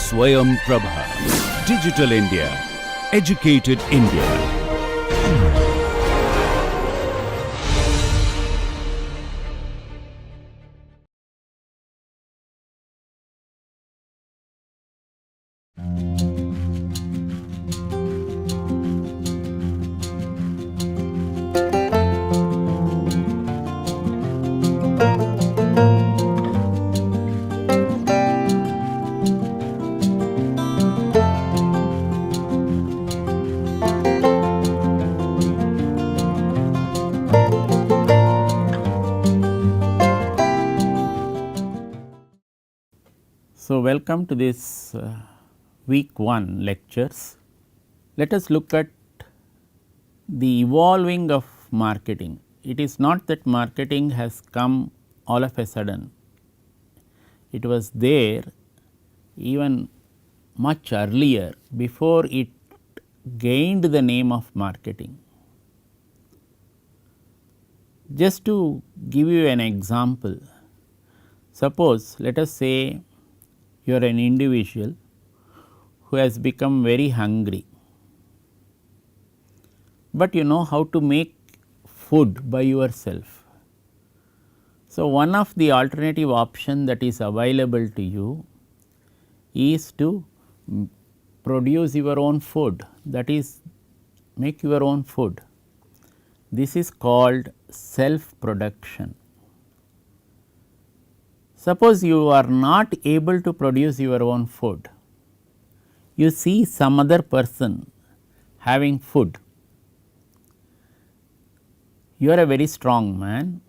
Swayam Prabha. Digital India. Educated India. So, welcome to this week 1 lectures. Let us look at the evolving of marketing. It is not that marketing has come all of a sudden, it was there even much earlier before it gained the name of marketing. Just to give you an example, suppose let us say you are an individual who has become very hungry, but you know how to make food by yourself. So, one of the alternative option that is available to you is to produce your own food, that is make your own food. This is called self production. Suppose you are not able to produce your own food, you see some other person having food, you are a very strong man,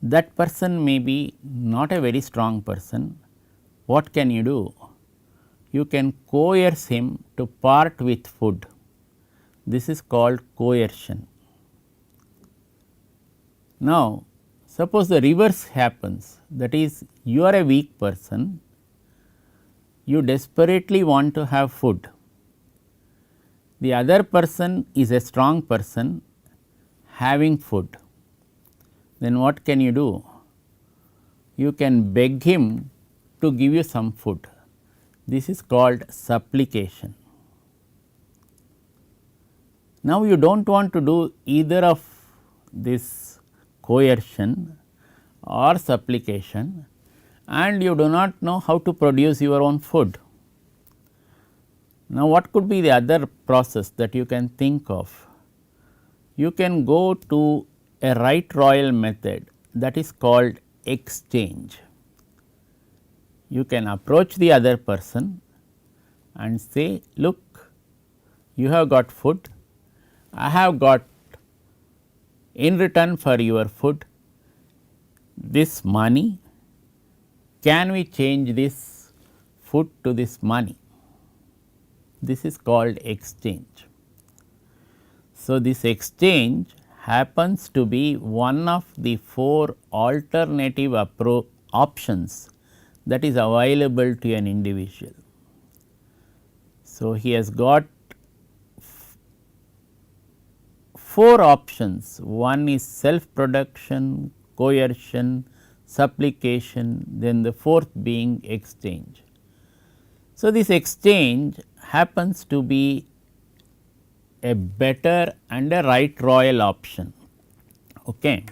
that person may be not a very strong person. What can you do? You can coerce him to part with food. This is called coercion. Now, suppose the reverse happens, that is you are a weak person, you desperately want to have food, the other person is a strong person having food, then what can you do? You can beg him to give you some food. This is called supplication. Now, you do not want to do either of this coercion or supplication, and you do not know how to produce your own food. Now, what could be the other process that you can think of? You can go to a right royal method, that is called exchange. You can approach the other person and say, look, you have got food, I have got in return for your food this money, can we change this food to this money? This is called exchange. So, this exchange happens to be one of the 4 alternative options that is available to an individual. So, he has got 4 options, one is self production, coercion, supplication, then the 4th being exchange. So, this exchange happens to be a better and a right royal option. Okay.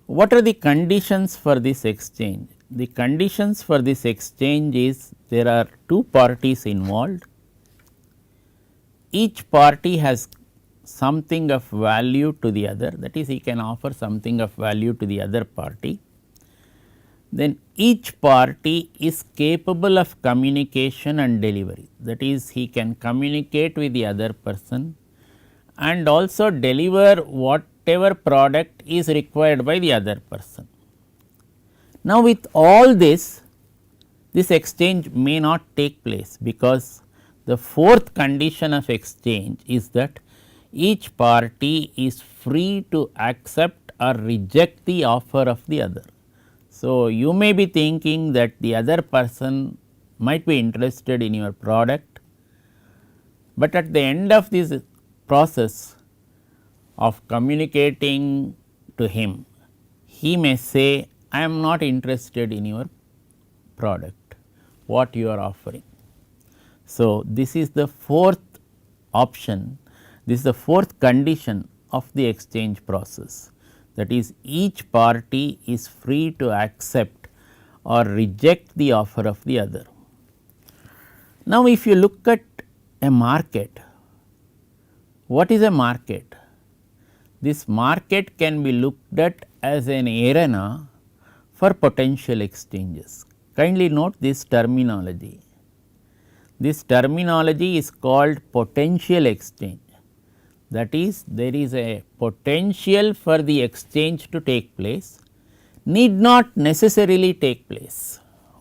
What are the conditions for this exchange? The conditions for this exchange is there are 2 parties involved, each party has something of value to the other, that is he can offer something of value to the other party. Then each party is capable of communication and delivery, that is he can communicate with the other person and also deliver whatever product is required by the other person. Now, with all this exchange may not take place, because the 4th condition of exchange is that each party is free to accept or reject the offer of the other. So, you may be thinking that the other person might be interested in your product, but at the end of this process of communicating to him, he may say, I am not interested in your product. what you are offering. So, this is the fourth option, this is the fourth condition of the exchange process, that is each party is free to accept or reject the offer of the other. Now, if you look at a market, what is a market? This market can be looked at as an arena for potential exchanges. Kindly note this terminology. This terminology is called potential exchange. That is, there is a potential for the exchange to take place, need not necessarily take place.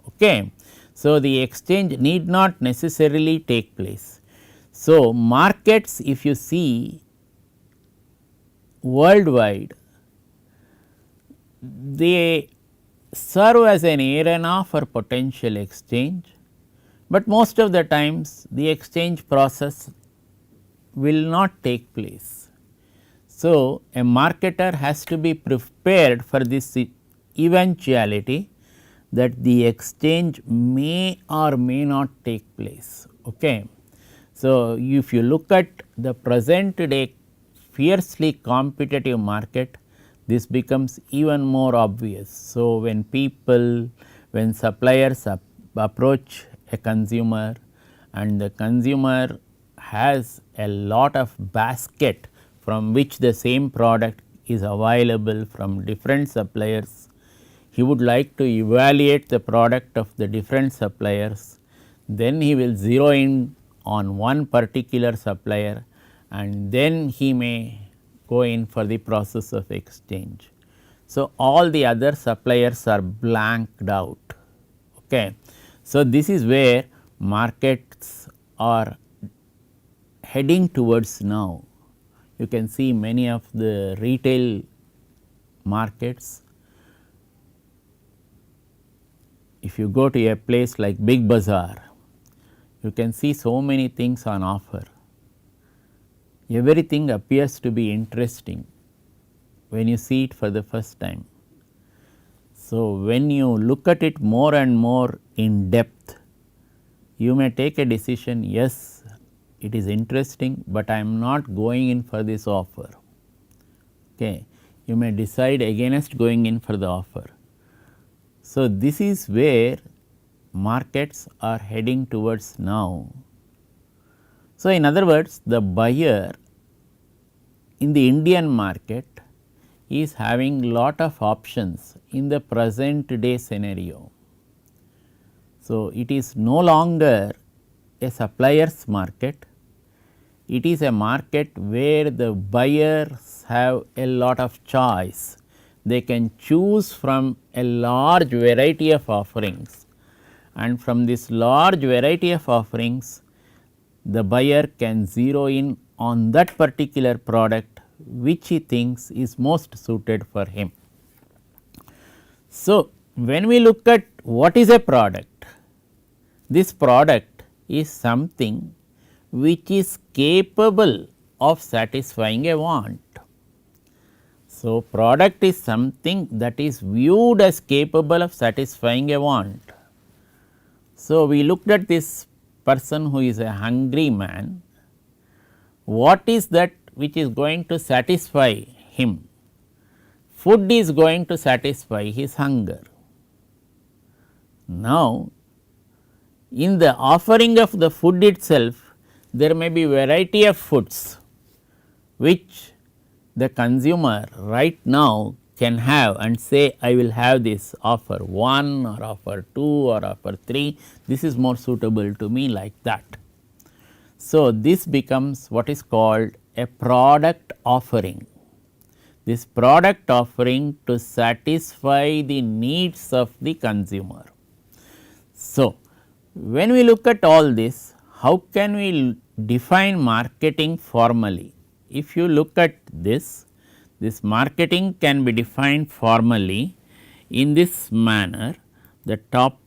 Okay. So, the exchange need not necessarily take place. So, markets, if you see worldwide, they serve as an arena for potential exchange, but most of the times the exchange process will not take place. So, a marketer has to be prepared for this eventuality that the exchange may or may not take place. Okay. So, if you look at the present day fiercely competitive market, this becomes even more obvious. So, when suppliers approach a consumer and the consumer has a lot of basket from which the same product is available from different suppliers, he would like to evaluate the product of the different suppliers, then he will zero in on one particular supplier and then he may go in for the process of exchange. So, all the other suppliers are blanked out. Okay. So, this is where markets are heading towards now. You can see many of the retail markets. If you go to a place like Big Bazaar, you can see so many things on offer. Everything appears to be interesting when you see it for the first time. So, when you look at it more and more in depth, you may take a decision, yes, it is interesting, but I am not going in for this offer. Okay. You may decide against going in for the offer. So, this is where markets are heading towards now. So, in other words, the buyer in the Indian market is having lot of options in the present day scenario. So, it is no longer a supplier's market, it is a market where the buyers have a lot of choice. They can choose from a large variety of offerings, and from this large variety of offerings, the buyer can zero in on that particular product which he thinks is most suited for him. So, when we look at what is a product, this product is something which is capable of satisfying a want. So, product is something that is viewed as capable of satisfying a want. So, we looked at this person who is a hungry man. What is that which is going to satisfy him? Food is going to satisfy his hunger. Now, in the offering of the food itself, there may be variety of foods which the consumer right now can have and say, I will have this offer 1 or offer 2 or offer 3, this is more suitable to me, like that. So, this becomes what is called a product offering. This product offering to satisfy the needs of the consumer. So, when we look at all this, how can we define marketing formally? If you look at this, this marketing can be defined formally in this manner. The top,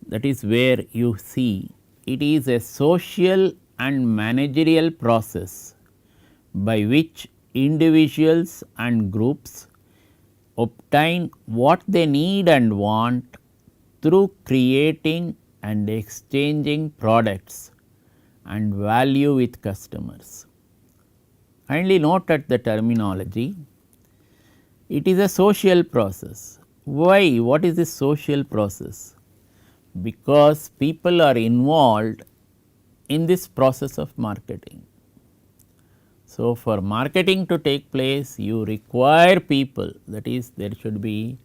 that is where you see it is a social and managerial process by which individuals and groups obtain what they need and want through creating and exchanging products and value with customers. Kindly note at the terminology, it is a social process. Why? What is this social process? Because people are involved in this process of marketing. So, for marketing to take place, you require people, that is, there should be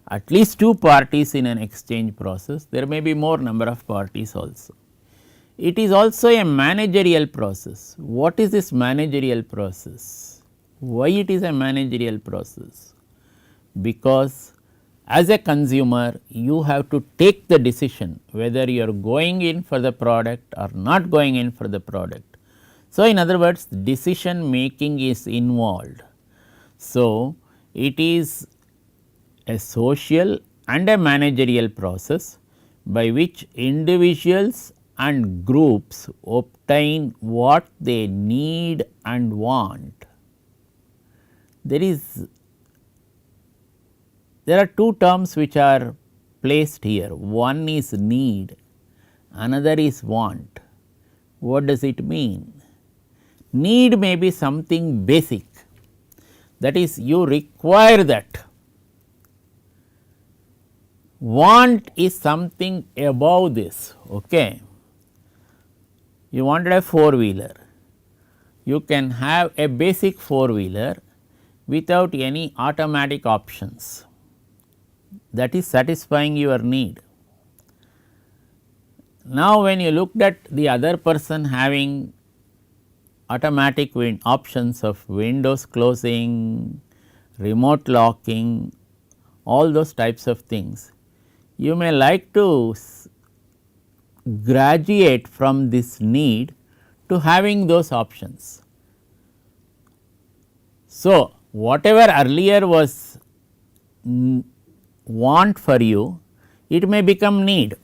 at least 2 parties in an exchange process, there may be more number of parties also. It is also a managerial process. What is this managerial process? Why it is a managerial process? Because as a consumer, you have to take the decision whether you are going in for the product or not going in for the product. So, in other words, decision making is involved. So, it is a social and a managerial process by which individuals and groups obtain what they need and want. There are 2 terms which are placed here. One is need, another is want. What does it mean? Need may be something basic, that is, you require that. Want is something above this. Okay. You wanted a 4-wheeler, you can have a basic 4-wheeler without any automatic options, that is satisfying your need. Now, when you looked at the other person having automatic options of windows closing, remote locking, all those types of things, you may like to graduate from this need to having those options. So, whatever earlier was want for you, it may become need.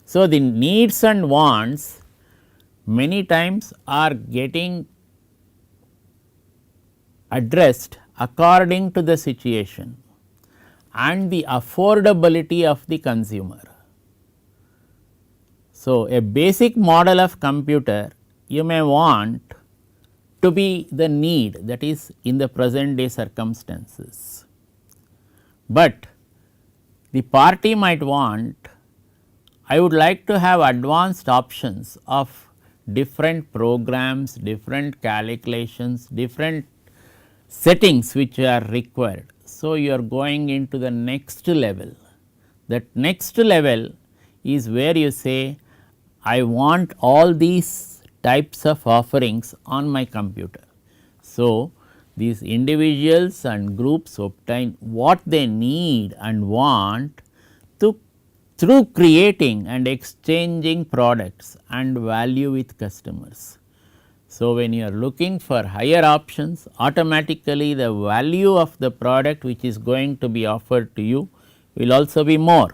So, the needs and wants many times are getting addressed according to the situation and the affordability of the consumer. So, a basic model of computer you may want to be the need, that is in the present day circumstances, but the party might want, I would like to have advanced options of different programs, different calculations, different settings which are required. So, you are going into the next level. That next level is where you say, I want all these types of offerings on my computer. So, these individuals and groups obtain what they need and want through creating and exchanging products and value with customers. So, when you are looking for higher options, automatically the value of the product which is going to be offered to you will also be more.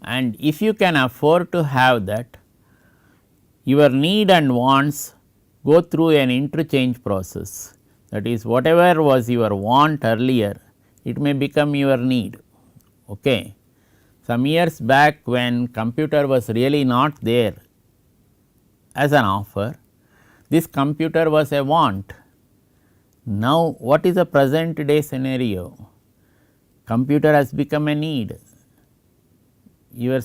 And if you can afford to have that, your need and wants go through an interchange process, that is whatever was your want earlier, it may become your need. Okay. Some years back when computer was really not there as an offer, this computer was a want. Now, what is the present day scenario? Computer has become a need. Your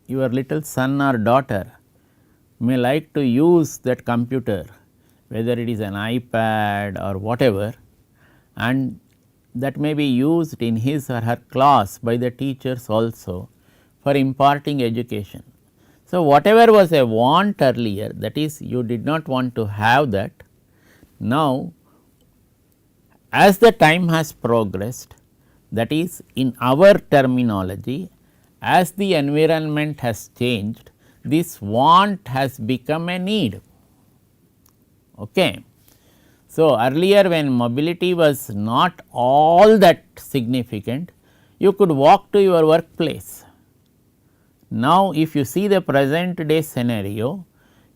little son or daughter may like to use that computer, whether it is an iPad or whatever, and that may be used in his or her class by the teachers also for imparting education. So, whatever was a want earlier, that is you did not want to have that, now as the time has progressed, that is in our terminology, as the environment has changed, this want has become a need. Okay. So, earlier when mobility was not all that significant, you could walk to your workplace. Now, if you see the present day scenario,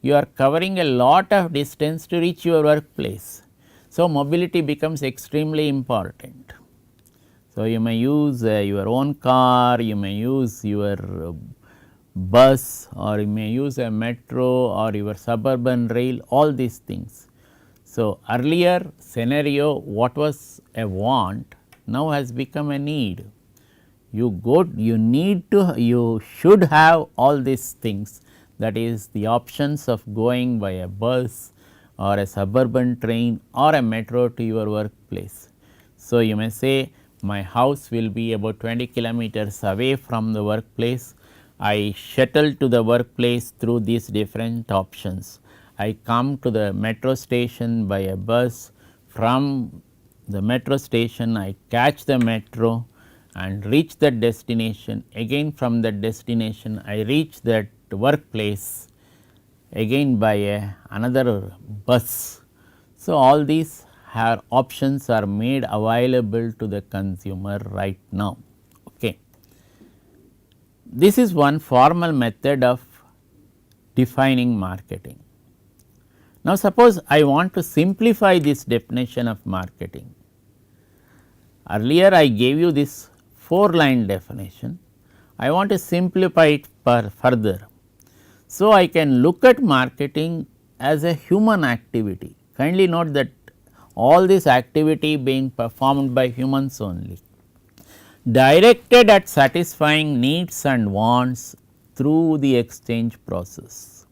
you are covering a lot of distance to reach your workplace. So, mobility becomes extremely important. So, you may use your own car, you may use your bus, or you may use a metro or your suburban rail, all these things. So, earlier scenario what was a want now has become a need. You should have all these things, that is the options of going by a bus or a suburban train or a metro to your workplace. So, you may say my house will be about 20 kilometers away from the workplace. I shuttle to the workplace through these different options. I come to the metro station by a bus. From the metro station I catch the metro and reach that destination. Again from that destination I reach that workplace again by another bus. So, all these options are made available to the consumer right now. Okay. This is one formal method of defining marketing. Now, suppose I want to simplify this definition of marketing. Earlier I gave you this 4-line definition. I want to simplify it further. So, I can look at marketing as a human activity. Kindly note that all this activity being performed by humans only, directed at satisfying needs and wants through the exchange process.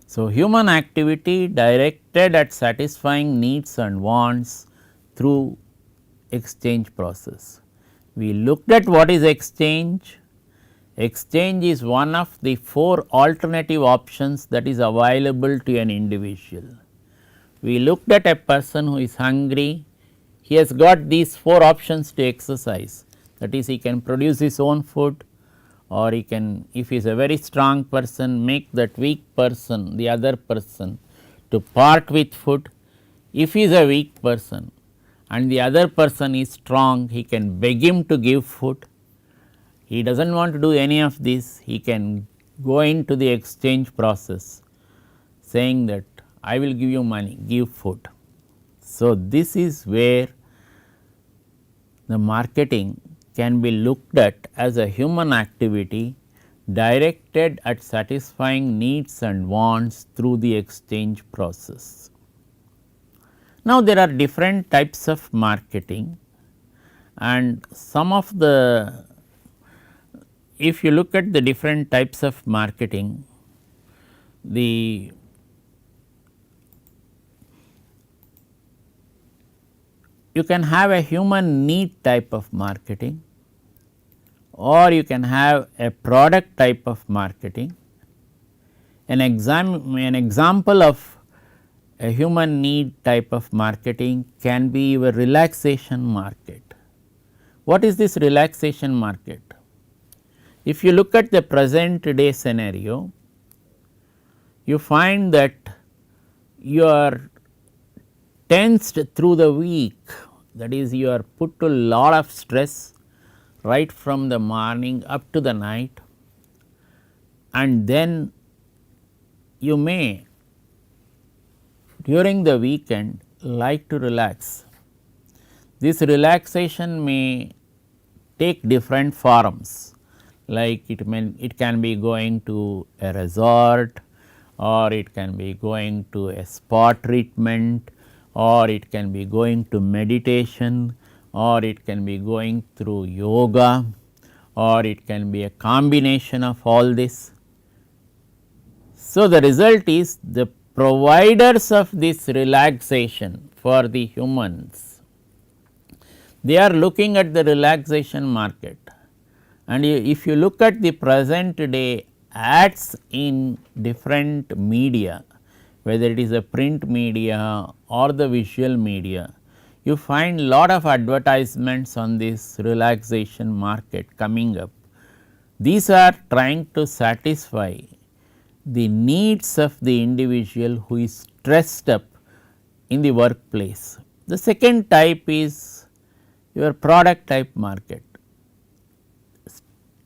So, human activity directed at satisfying needs and wants through exchange process. We looked at what is exchange. Exchange is one of the 4 alternative options that is available to an individual. We looked at a person who is hungry, he has got these 4 options to exercise, that is he can produce his own food, or he can, if he is a very strong person, make that weak person, the other person, to part with food. If he is a weak person and the other person is strong, he can beg him to give food. He does not want to do any of this, he can go into the exchange process saying that I will give you money, give food. So, this is where the marketing can be looked at as a human activity directed at satisfying needs and wants through the exchange process. Now, there are different types of marketing, and some of the, if you look at the different types of marketing, you can have a human need type of marketing, or you can have a product type of marketing. An example of a human need type of marketing can be your relaxation market. What is this relaxation market? If you look at the present day scenario, you find that you are tensed through the week, that is you are put to a lot of stress right from the morning up to the night, and then you may during the weekend like to relax. This relaxation may take different forms, like it can be going to a resort, or it can be going to a spa treatment, or it can be going to meditation, or it can be going through yoga, or it can be a combination of all this. So, the result is the providers of this relaxation for the humans, they are looking at the relaxation market, and if you look at the present day ads in different media, whether it is a print media or the visual media, you find lot of advertisements on this relaxation market coming up. These are trying to satisfy the needs of the individual who is stressed up in the workplace. The second type is your product type market.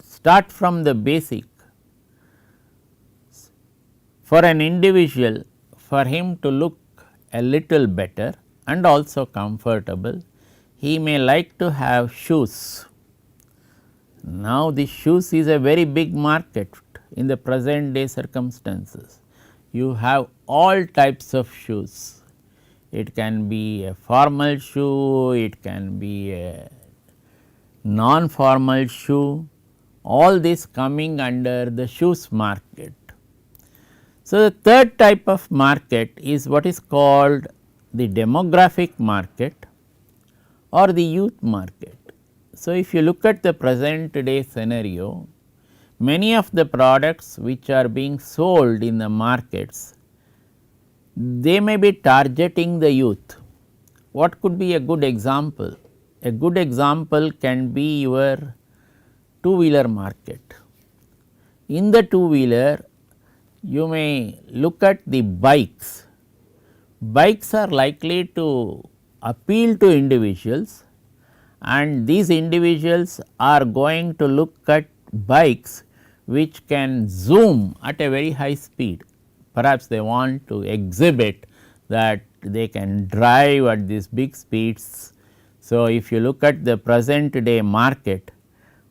Start from the basic. For an individual, for him to look a little better and also comfortable, he may like to have shoes. Now, the shoes is a very big market in the present day circumstances. You have all types of shoes. It can be a formal shoe, it can be a non-formal shoe, all this coming under the shoes market. So, the third type of market is what is called the demographic market or the youth market. So, if you look at the present day scenario, many of the products which are being sold in the markets, they may be targeting the youth. What could be a good example? A good example can be your two-wheeler market. In the two-wheeler, you may look at the bikes. Bikes are likely to appeal to individuals, and these individuals are going to look at bikes which can zoom at a very high speed. Perhaps they want to exhibit that they can drive at these big speeds. So, if you look at the present day market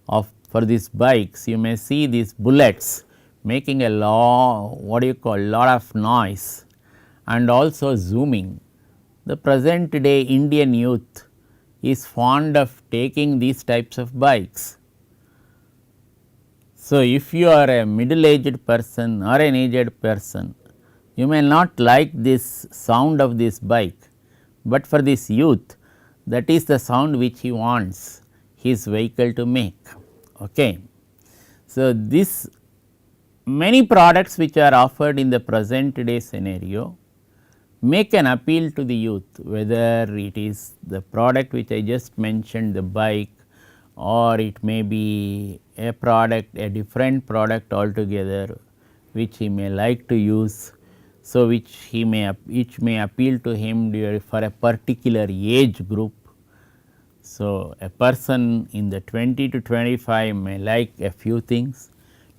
of for these bikes, you may see these bullets making a lot of noise and also zooming. The present day Indian youth is fond of taking these types of bikes. So, if you are a middle aged person or an aged person, you may not like this sound of this bike, but for this youth, that is the sound which he wants his vehicle to make. Okay. So, this many products which are offered in the present day scenario make an appeal to the youth, whether it is the product which I just mentioned, the bike, or it may be a product, a different product altogether which he may like to use. So, which may appeal to him for a particular age group. So, a person in the 20 to 25 may like a few things,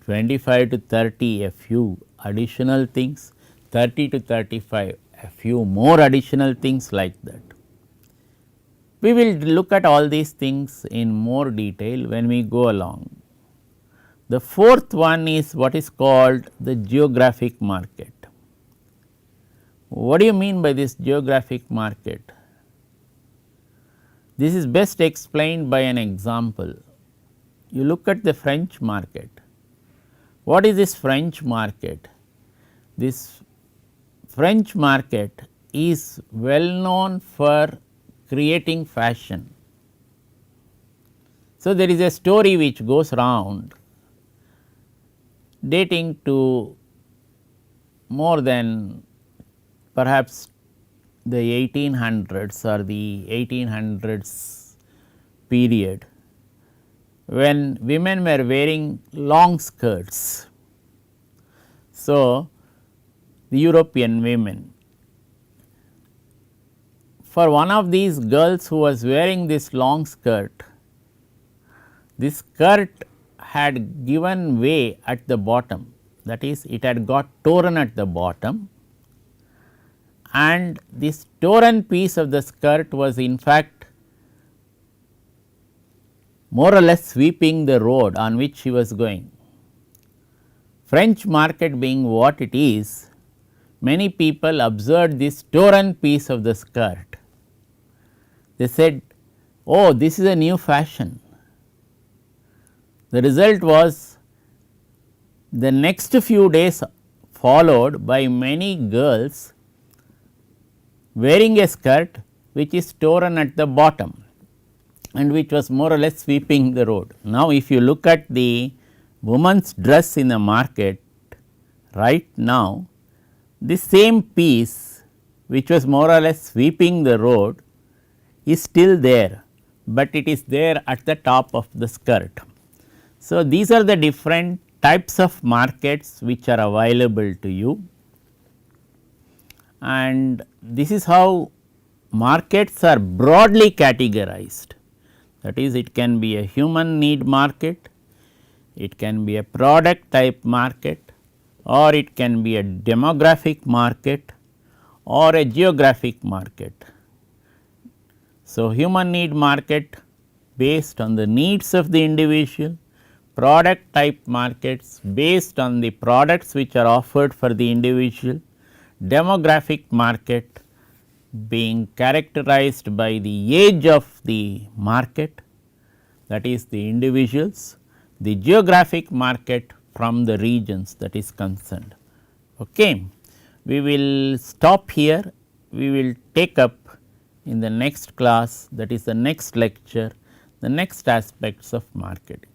25 to 30 a few additional things, 30 to 35 a few more additional things like that. We will look at all these things in more detail when we go along. The fourth one is what is called the geographic market. What do you mean by this geographic market? This is best explained by an example. You look at the French market. What is this French market? This French market is well known for creating fashion. So, there is a story which goes round dating to more than perhaps the 1800s or the 1800s period, when women were wearing long skirts. So, the European women, for one of these girls who was wearing this long skirt, this skirt had given way at the bottom, that is, it had got torn at the bottom, and this torn piece of the skirt was in fact more or less sweeping the road on which she was going. French market being what it is, many people observed this torn piece of the skirt. They said, oh, this is a new fashion. The result was the next few days followed by many girls wearing a skirt which is torn at the bottom and which was more or less sweeping the road. Now, if you look at the woman's dress in the market right now, this same piece which was more or less sweeping the road is still there, but it is there at the top of the skirt. So, these are the different types of markets which are available to you, and this is how markets are broadly categorized. That is, it can be a human need market, it can be a product type market, or it can be a demographic market or a geographic market. So, human need market based on the needs of the individual, product type markets based on the products which are offered for the individual, demographic market being characterized by the age of the market, that is the individuals, the geographic market from the regions that is concerned. Okay. We will stop here, we will take up in the next class, that is the next lecture, the next aspects of market.